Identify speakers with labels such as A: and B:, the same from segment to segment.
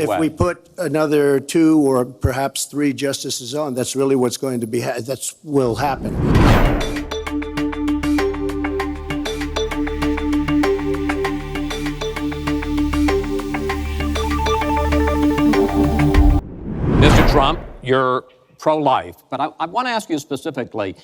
A: if we put another 2 or perhaps 3 justices on, that's really what's going to be, that will happen.
B: Mr. Trump, you're pro-life, but I want to ask you specifically,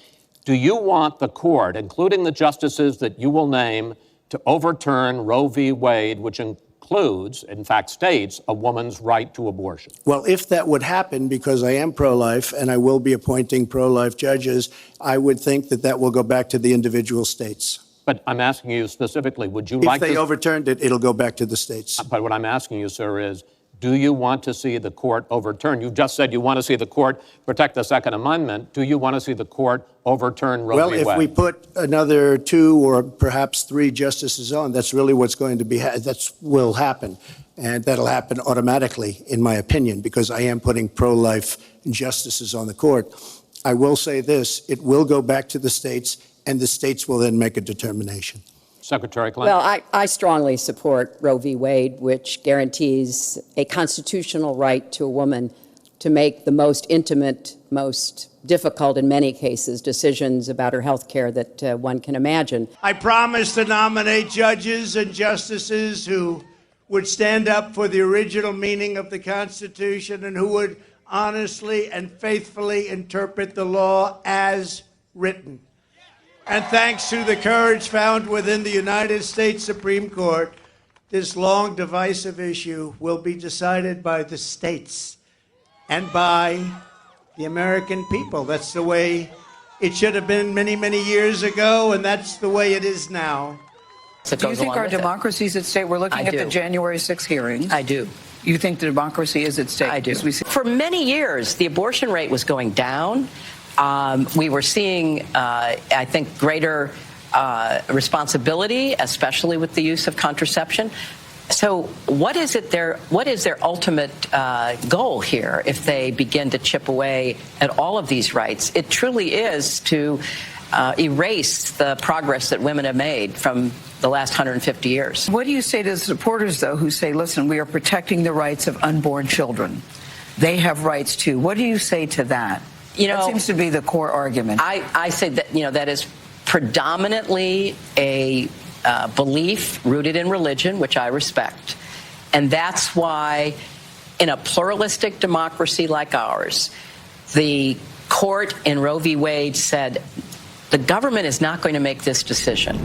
B: do you want the court, including the justices that you will name, to overturn Roe v. Wade, which includes, in fact, states a woman's right to abortion?
A: Well, if that would happen, because I am pro-life and I will be appointing pro-life judges, I would think that that will go back to the individual states.
B: But I'm asking you specifically, would you like to...
A: If they overturned it, it'll go back to the states.
B: But what I'm asking you, sir, is, do you want to see the court overturn? You just said you want to see the court protect the Second Amendment. Do you want to see the court overturn Roe v. Wade?
A: Well, if we put another 2 or perhaps 3 justices on, that's really what's going to be, that will happen. And that'll happen automatically, in my opinion, because I am putting pro-life justices on the court. I will say this, it will go back to the states, and the states will then make a determination.
B: Secretary Clinton.
C: Well, I strongly support Roe v. Wade, which guarantees a constitutional right to a woman to make the most intimate, most difficult, in many cases, decisions about her health care that one can imagine.
D: I promise to nominate judges and justices who would stand up for the original meaning of the Constitution and who would honestly and faithfully interpret the law as written. And thanks to the courage found within the United States Supreme Court, this long divisive issue will be decided by the states and by the American people. That's the way it should have been many, many years ago, and that's the way it is now.
E: Do you think our democracy is at stake? We're looking at the January 6th hearings.
F: I do.
E: You think the democracy is at stake?
F: I do. For many years, the abortion rate was going down. We were seeing, I think, greater responsibility, especially with the use of contraception. So what is their ultimate goal here if they begin to chip away at all of these rights? It truly is to erase the progress that women have made from the last 150 years.
E: What do you say to the supporters, though, who say, listen, we are protecting the rights of unborn children? They have rights, too. What do you say to that? That seems to be the core argument.
F: I say that, that is predominantly a belief rooted in religion, which I respect. And that's why in a pluralistic democracy like ours, the court in Roe v. Wade said the government is not going to make this decision.